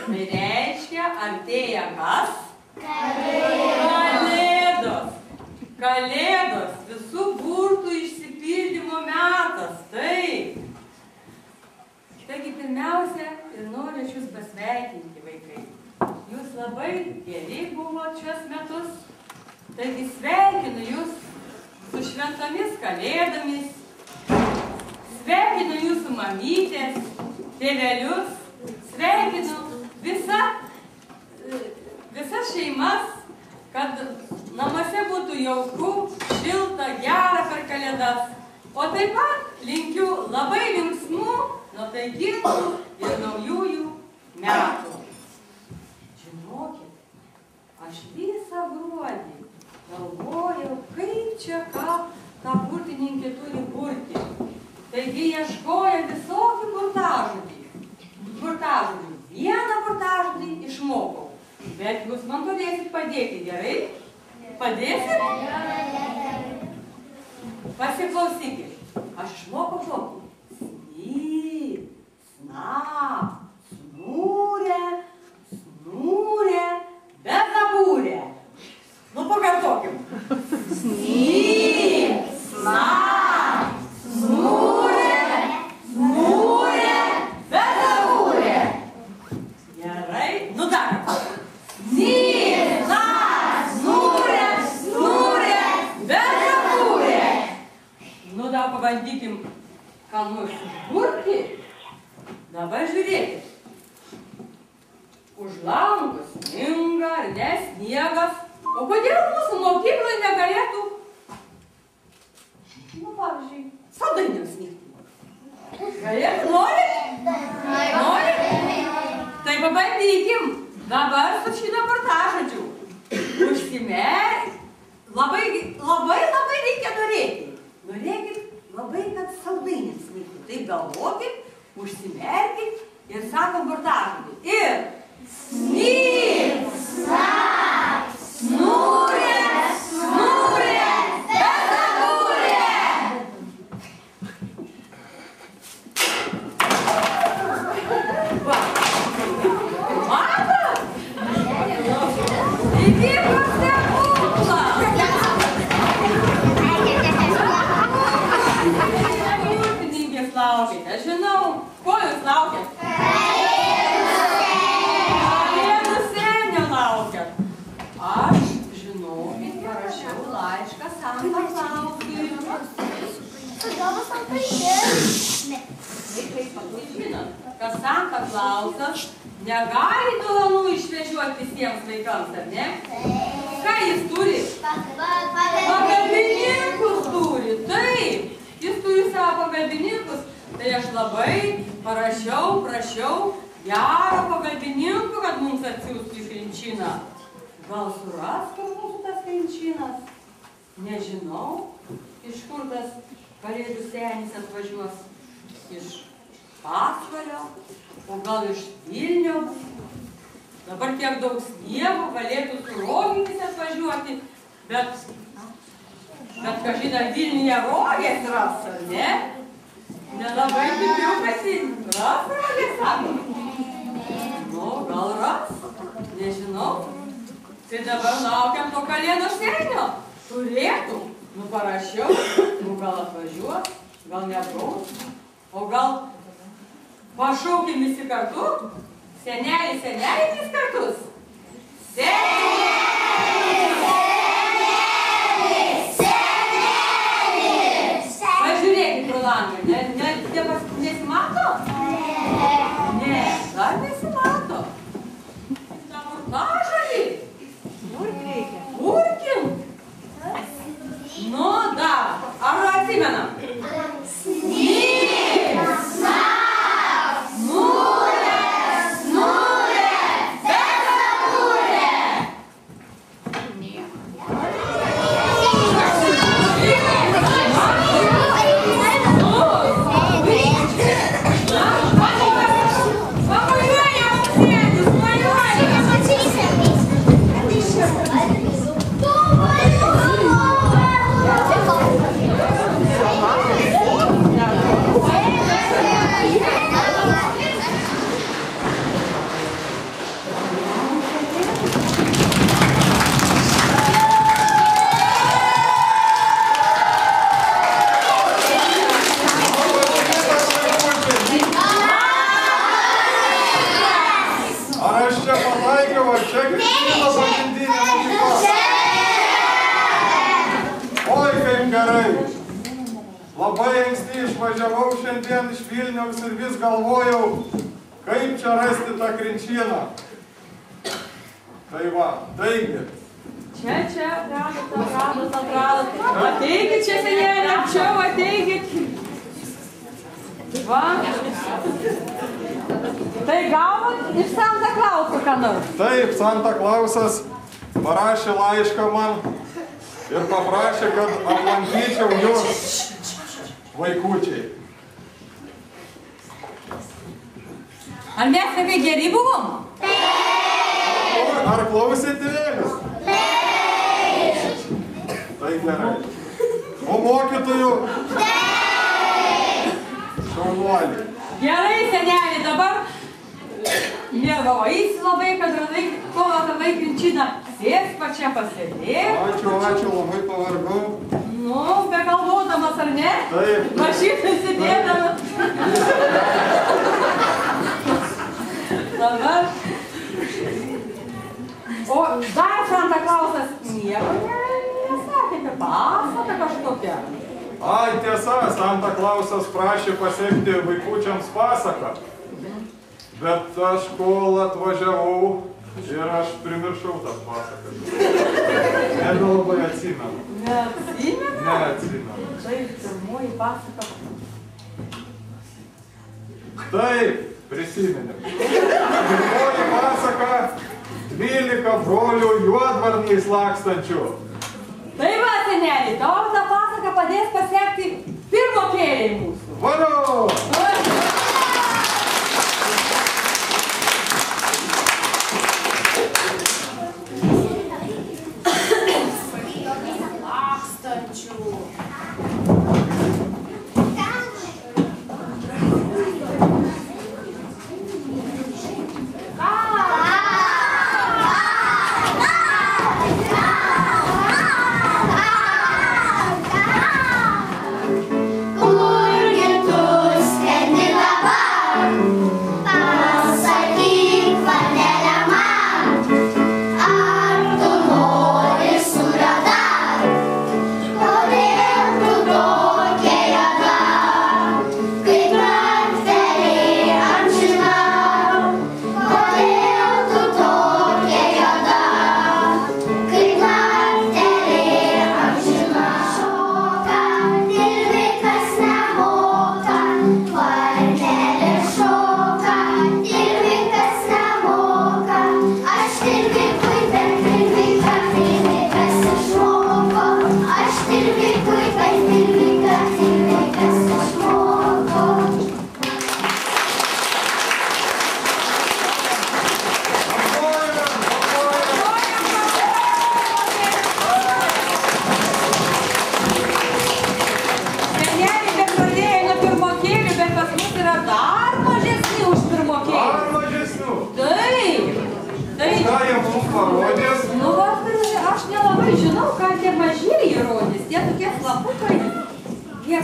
Tai reiškia, artėja kas? Kalėdos. Kalėdos, visų burtų išsipildymo metas. Taip. Taigi pirmiausia, ir noriu jūs pasveikinti, vaikai. Jūs labai geri buvot šios metus. Taigi sveikinu jūs su šventomis kalėdomis. Sveikinu jūsų mamytės, tėvelius. Sveikinu visas šeimas, kad namuose būtų jauku, šilta, gera per kalėdas. O taip pat linkiu labai linksmų, nuotaikingų ir naujųjų metų. Žinokit, aš visą gruodį galvojau, kaip čia ką ta burtininkė turi burti. Taigi ieškojo visokių burtažodžių. Vieną burtažodį išmokau. Bet jūs man padėsit padėti, gerai? Padėsit? Pasiklausykit. Aš išmokau tokį. Sny, sna, snūrė, snūrė, bezabūrė. Nu, pakartokim. Sny, sna, snūrė, snūrė, bezabūrė. Gerai? Nu dar. Sny, sna, snūrė, snūrė, bezabūrė. Nu, dar pabandykim ką nors burti. Dabar žiūrėkit. Už langų sninga ar ne sniegas. O kodėl mūsų mokykloje negalėtų, nu, pavyzdžiui, saldainiams snigti? Galėtų? Norit? Norit? Tai pabandykim. Dabar su šitą burtažodžiu. Užsimerk. Labai reikia norėti. Norėkit labai, kad saldainiams snigtų. Taip galvokit, užsimerkit ir sakom burtažodį. Ir snyk, snak, snūrė, snūrė, bezabūrė. Va, matot? Įvyko stebuklas. Burtininkės laukite, aš žinau. Ko jūs laukiat? Kalėdų senio laukiat. Aš, žinokit, parašiau laišką Santa Klausui. Vaikai, žinot, kad Santa Klausas negali dovanų išvežiuoti visiems vaikams, ar ne? Ką jis turi? Pagalbininkus turi, taip. Jis turi savo pagalbininkus. Tai aš labai prašiau gero pagalbininkų, kad mums atsiųstų į Krinčiną. Gal suras, kur mūsų tas Krinčinas? Nežinau, iš kur tas kalėdų senis atvažiuos. Iš Pasvalio, o gal iš Vilniaus. Dabar tiek daug sniego, galėtų su rogėmis atvažiuoti, bet kažin ar Vilniuje rogės ras, ar ne? Nelabai tikiu, kad ras rogės, sako. Nu, gal ras, nežinau. Tai dabar laukiam to kalėdų senio. Turėtų. Nu, parašiau. Nu, gal atvažiuos, gal neatgaus. O gal pašaukim visi kartu? Seneliai, seneliai kartus? Senelis! Senelis! Senelis! Pažiūrėkit pro langą. Nesimato? Ne, dar nesimato. Ta burtažodį. Burkim. Nu, dar. Ar atsimenam? Snyk, snak, snūrė, snūrė, bezabūrė. gerai. Labai anksti išvažiavau šiandien iš Vilniaus ir vis galvojau, kaip čia rasti tą Krinčyną. Tai va, taigi. Čia, radot. Ateikit čia, senelė, arčiau, ateikit. Va. Tai gavot iš Santa Klauso ką nors? Taip, Santa Klausas parašė laišką man ir paprašė, kad aplankyčiau jūs, vaikučiai. Ar mes tokie geri buvom? Ar klausėt tėvelius? Taip. Tai gerai. O mokytojų? Taip. Šaunuoliai. Gerai, senelė, dabar mėgavaisi labai, kad radai, kol atradai Krinčyną. Sėsk pačia pasėdėk. Ačiū, labai pavargau. Nu, begalvodamas, ar ne? Taip. Mašinai sėdėdamas. Dabar. O dar Santa Klausas nieko nesakė, apie pasaką kažkokią. Ai, tiesa, Santa Klausas prašė pasekti vaikučiams pasaką. Bet aš kol atvažiavau ir aš primiršau tas pasakas. Nebelabai atsimenu. Neatsimenu? Neatsimenu. Tai pirmoji pasaka. Taip, prisimenu. Pirmoji pasaka 12 brolių juodvarniais lakstančių. Tai va, senelį, tau tą pasaką padės pasiekti pirmokėliai mūsų. Varo!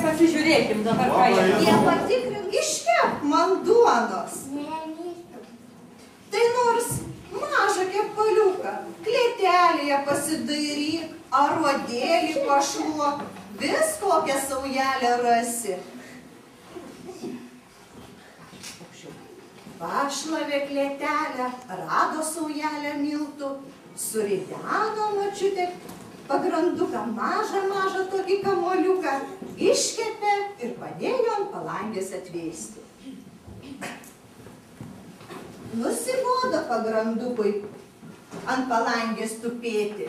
Pasižiūrėkim dabar, ką jie patikrink, iškep man duonos. Tai nors mažą kepaliuką, klėtelėje pasidairyk, aruodėlį pašluok, vis kokią saujelę rasi. Pašlavė klėtelę, rado saujelę miltų, surideno močiutė pagranduką, mažą tokį kamoliuką, iškepė ir padėjo ant palangės atvėsti. Nusibodo pagrandukui ant palangės tupėti.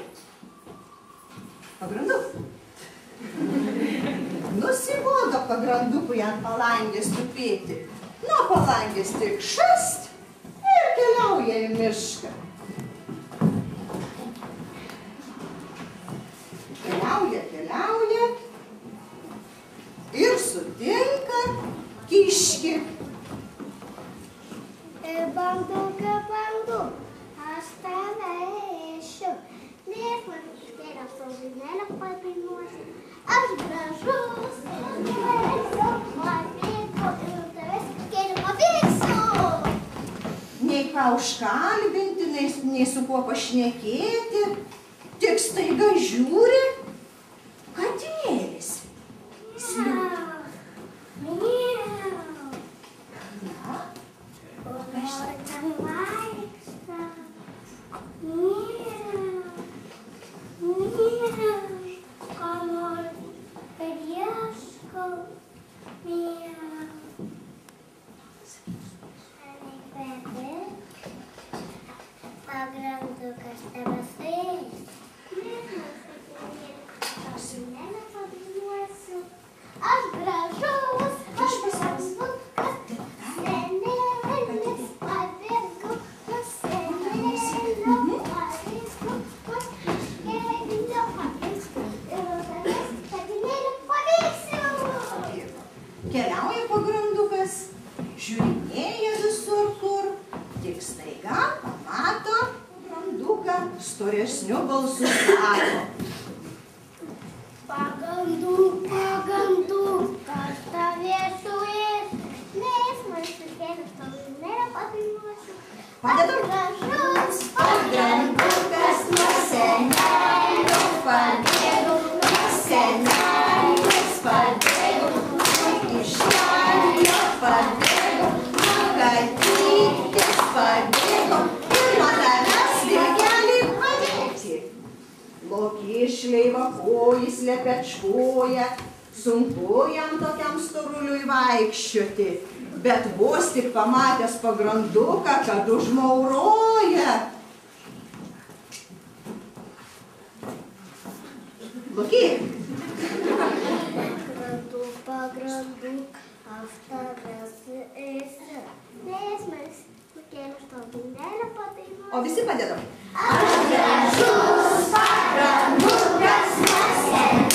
Pagranduk. Nusibodo pagrandukui ant palangės tupėti. Nuo palangės tik šast ir keliauja į mišką. Keliauja ir sutinka kiškį. Banduka, banduk, aš tave ešiu, nes man iškėlė sauginėlę padainuosiu. Aš gražus, norėsiu, matėku ir tavęs kėlimą veiksiu. Nei ką užkalbinti, nei su kuo pašnekėti, tik staiga žiūri, katinėlis aš gražus, aš brandukas, senelis pabėgo, senelio pabėgo, kelio pabėgsiu ir tavęs katinėlio pabėgsiu. Keliauja pagrandukas, žiūrinėja visur kur, tik staiga pamato pagranduką storesniu balsu sako. Paganduk, aš tavęs suėsiu, nes man sukėlė stovimėlę padainuosiu. Padedam? Gražus Pagrandukas nuo senelio pabėgo, nuo senelis pabėgo, iš kelio pabėgo, nuo katytės pabėgo ir nuo tavęs vilkelį padėti. Lokį šleiva kojis lepečkoja, sunku jam tokiam storuliui vaikščioti, bet vos tik pamatęs pagranduką, kad užmauroja. Loki. Pagranduk, aš tavęs suėsiu, nes man sukėlė stovimėlę padainuosiu. O visi padedam. Aš gražus pagrandukas nuo senelis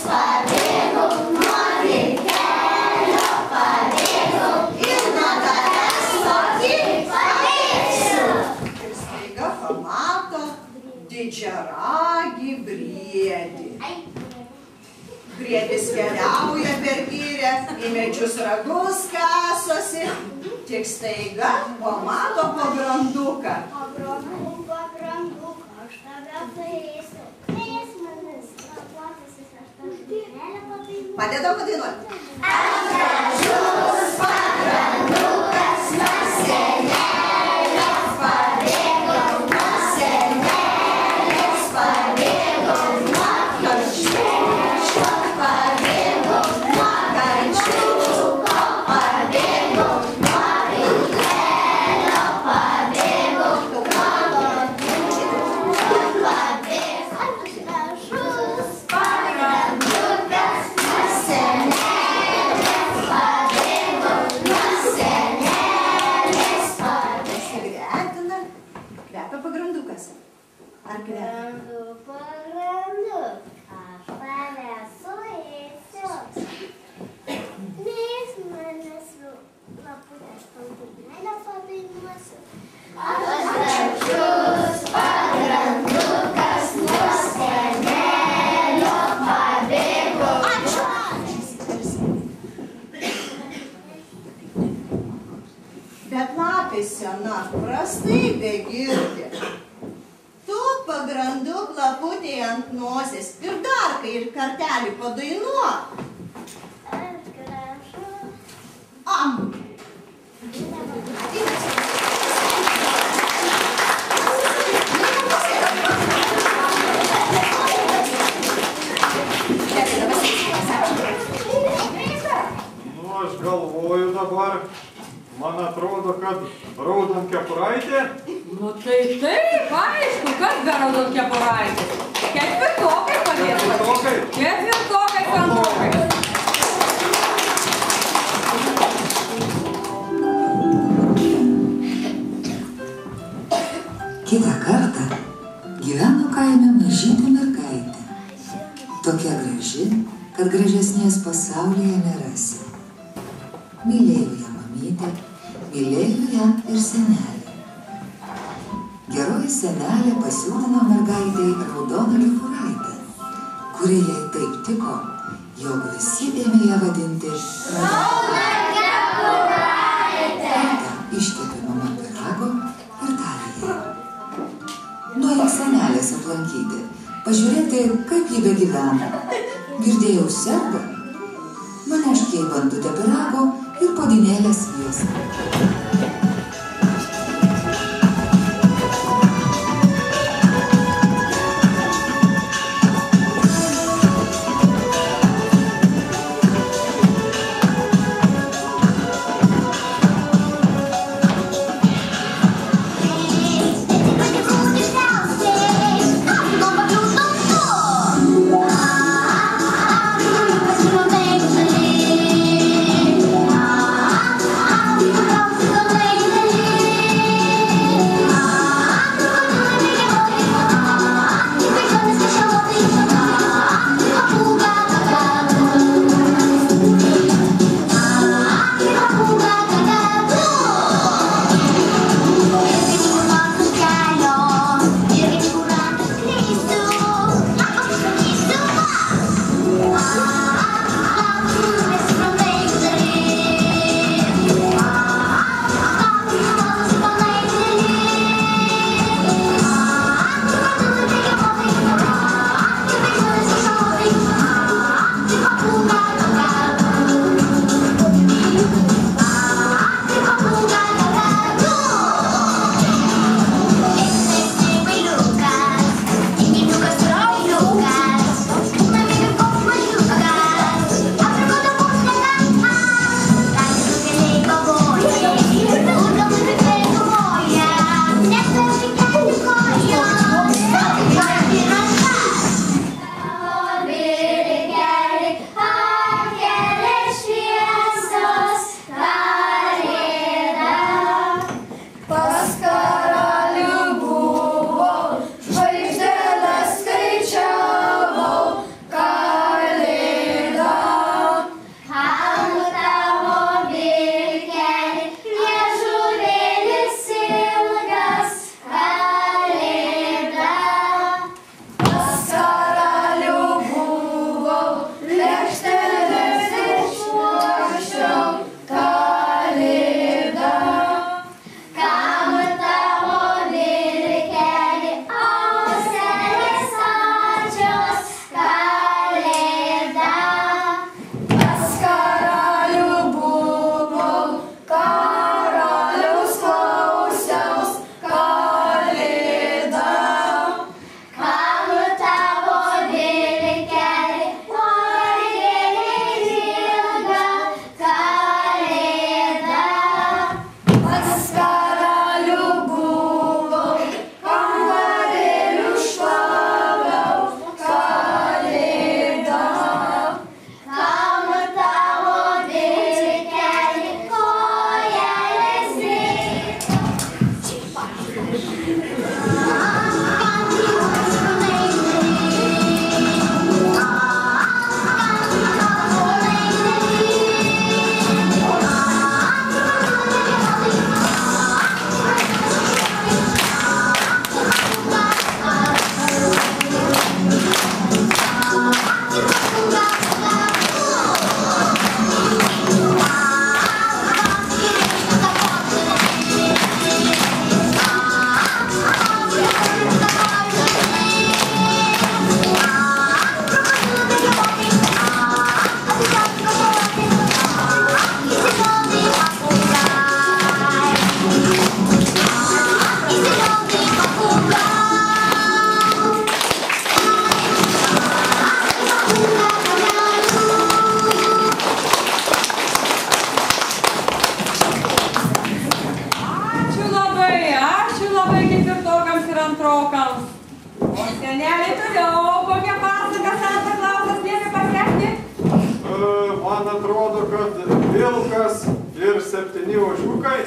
pabėgo, nuo vilkelio pabėgo ir nuo tavęs Loki pabėgsiu. Ir staiga pamato didžiaragį briedį. Briedis keliauja per girią, į medžius ragus kasosi, tik staiga pamato pagranduką. Pagranduk, aš tavęs suėsiu, nes manis lapuotasis, aš tavęs padainuosiu. Padedam padainuoti. Aš gražus pagrandukas nuo senelio pabėgo, nuo senelis pabėgo, nuo karščiuko pabėgo, nuo karščiuko pabėgo, nuo vilkelio pabėgo, nuo lokiuko pabėgo. Aš gražus pagrandukas nuo senelis pabėgo, nuo senelis pabėgo. Gretina. Kvepia pagrandukas. Ar kvepia? Pagranduk, aš tavęs suėsiu, nes manęs laputės stovimėlę padainuosiu. Aš gražus pagrandukas nuo senelio pabėgo. Bet lapė sena prastai begirdi. Tu pagranduk laputėj ant nosies ir dar kai ir kartelį padainuok. Aš gražus. Am. Nu, aš galvoju dabar, man atrodo, kad raudonkepuraitė. Nu tai taip, aišku, kas be raudonkepuraitės? Ketvirtokai padėtų. Ketvirtokai, penktokai. Kitą kartą gyveno kaime mažytė mergaitė. Tokia graži, kad gražesnės pasaulyje nerasi. Mylėjo ją mamytė, mylėjo ją ir senelė. Geroji senelė pasiūlino mergaitei raudoną kepuraitę, kuri jai taip tiko, jog visi ėmė ją vadinti Raudonakepuraitė. Iškepė mama pyrago ir tarė jai: nueik senelės aplankyti, pažiūrėti, kaip ji begyvena. Girdėjau, serga. Nunešk jai bandutę pyrago ir puodynėlę sviesto. Man atrodo, kad vilkas ir 7 ožiukai.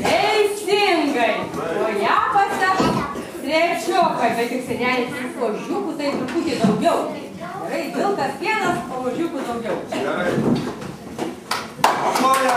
Teisingai. O ją pasako 3, bet tik senelis ožiukų tai truputį daugiau. Gerai, vilkas 1, o ožiukų daugiau. Gerai. Aploja.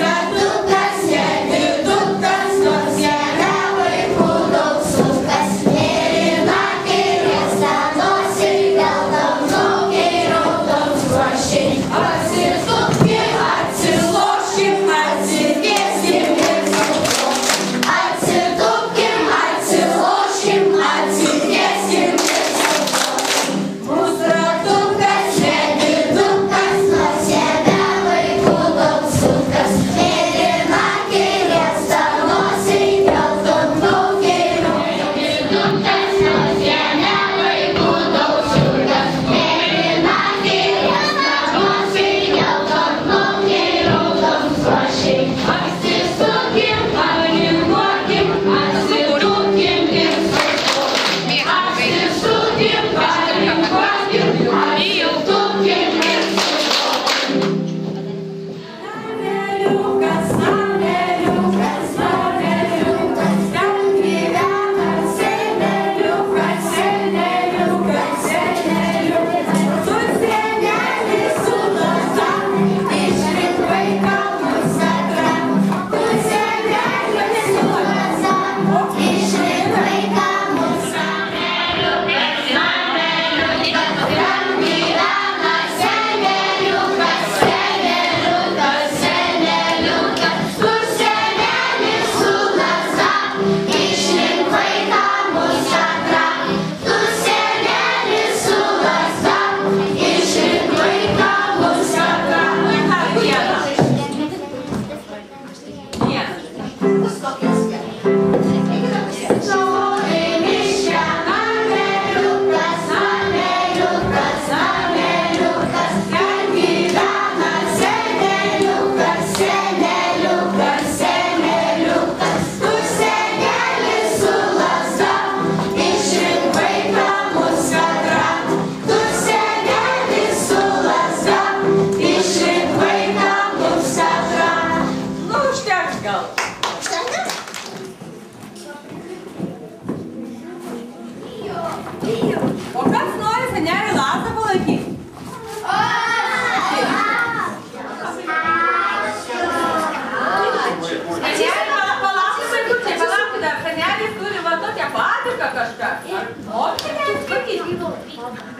Ratukas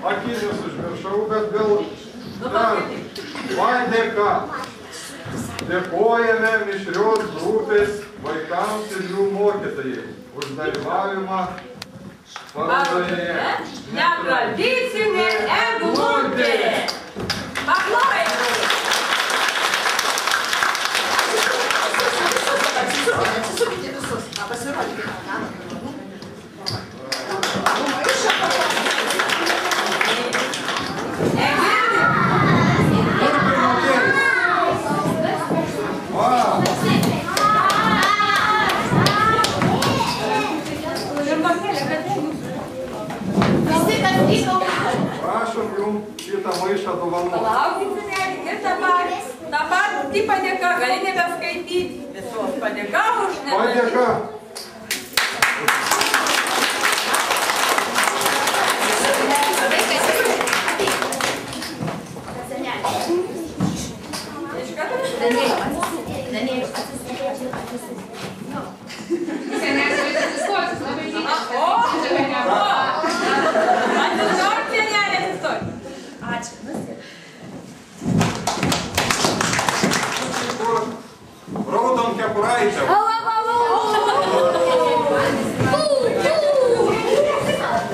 Akinius užmiršau, bet gal... Padėka. Dėkojame mišrios grupės vaikams ir jų mokytojai už dalyvavimą parodoje. Netradicinė eglutė. Paplojai. Atsisukite visus. Pasirodykite. Prašom jums šitą maišą dovanų. Palaukit, senelį, ir dabar padėka, gali nebeskaityti. Visos padėka už Padėka. Raudom kepuraitėm.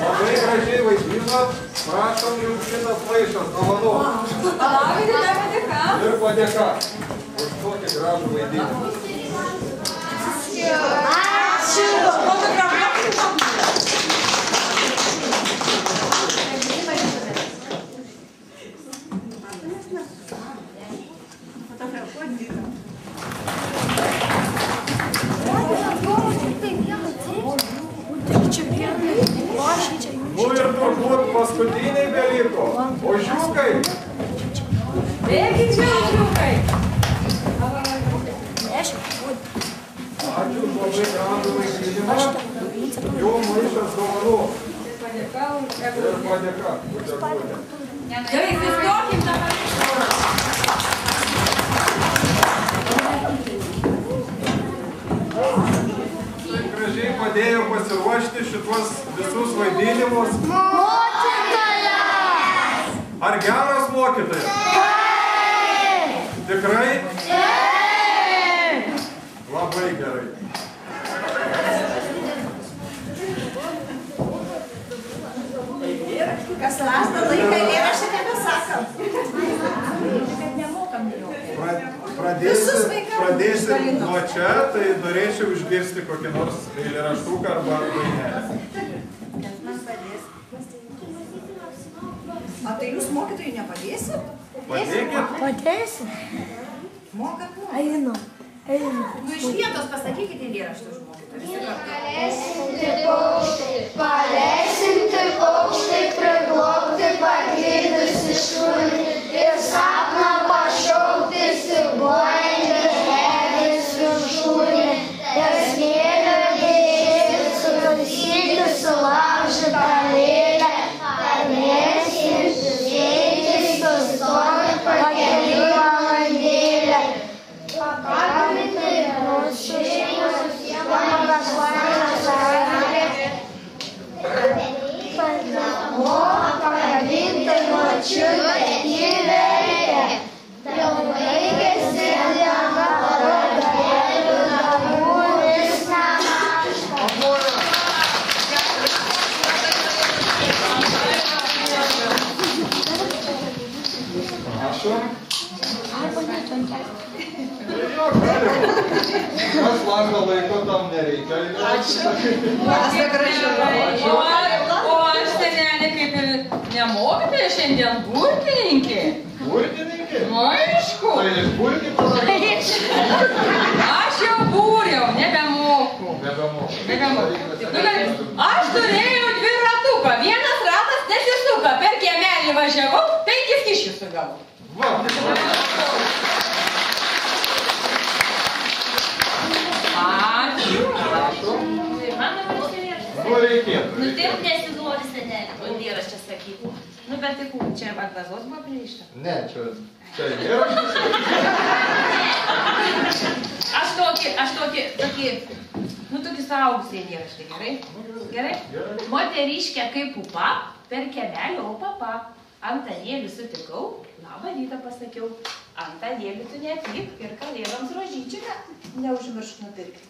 Labai gražiai vaidinot, prašom jums šitas maišas dovanų. Ir padėka už tokį gražų vaidinimą. Nu ir turbūt paskutiniai beliko. Ožiukai. Bėgi čia, ožiukai. Ačiū už labai gražų vaidinimą. Jum maišas dovanų. Ir padėka už eglutę. Gerai, sustokim dabar. Gražiai padėjo pasiruošti šituos visus vaidinimus. Mokytojas! Ar geras mokytojas? Tikrai? Labai gerai. Kas rasta laiką eilėraštį nebesakam. Pradėsim nuo čia, tai norėčiau išgirsti kokį nors eilėraštuką arba dainelę. A tai jūs mokytojai nepadėsit? Padėkit. Padėsim. Mokat? Einu. Nu iš vietos pasakykite eilėraštį už mokytojus. Paleisinti paukštį, priglobti paklydusi šunį ir sapną pašaukti siūbuojantį žemės viršūnį. Ir smėlio dėžės sutaisyti sulaužytą lėlę, panešti žėti sustoti pakeliui valandėlę. Pakabinti šeimos, pagas vanas arė. Namo pakabinti močiutę į verkę. Jau baigėsi diena, parodėlių namų vis nemaža. Prašom. Kas langą laiko, tam nereikia. Ačiū. O aš, senelė, kaip ir nemokytoja šiandien burtininkė. Burtininkė? Nu, aišku. Tai iš burti padaryti? Aš jau būriau, nebemoku. Nebemoku. Aš turėjau dviratuką. Vienas ratas nesisuka. Per kiemelį važiavau, 5 kiškius sugavau. Va. Ačiū. Prašom. Nu reikėtų. Nu taip nesiduodi senelį, o dėras čia sakyti. Nu bet tai kur, čia ant vazos buvo pririšta? Ne, čia eilėraštis. Aš tokį, nu tokį suaugusiai eilėraštį, gerai? Gerai? Moteriškė kaip pupa, per kiemelį o papa. Antanėlį sutikau, labą rytą pasakiau. Antanėlį tu neatvyk ir kalėdoms rožyčią neužmiršk nupirkti.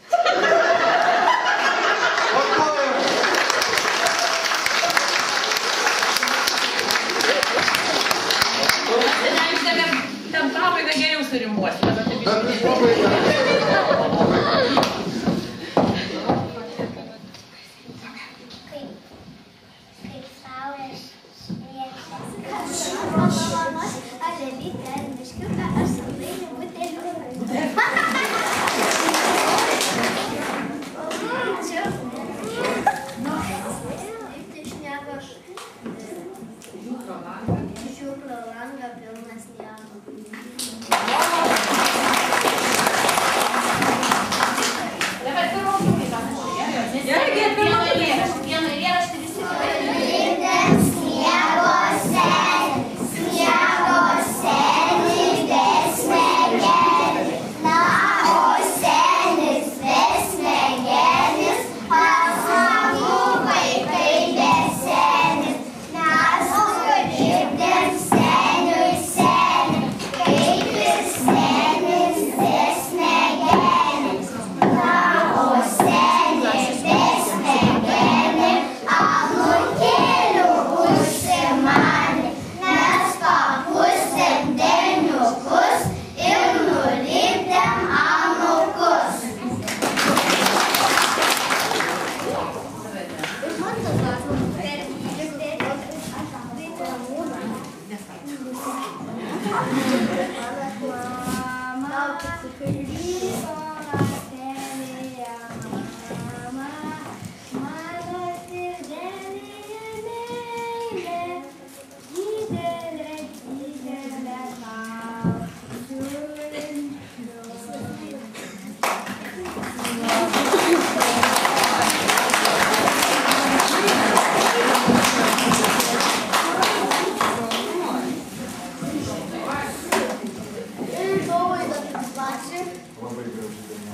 Ten pabaigą geriau surimbuosi.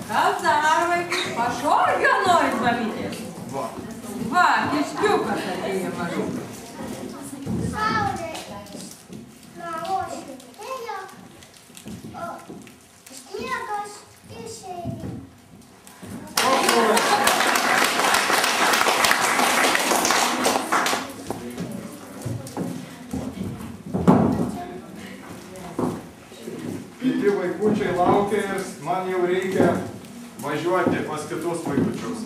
Kas dar, vaikai? Pašorgio norit mamytės? Va, kiškiukas atėjo mažukas. Saulė, namo švytėjo, o sniegas išėjo. Kiti vaikučiai laukia ir man jau reikia važiuoti pas kitus vaikučius.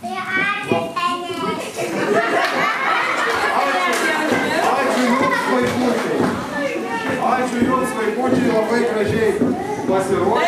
Tai ačiū, Ačiū jums, vaikučiai. Ačiū jums, vaikučiai, labai gražiai pasirodė.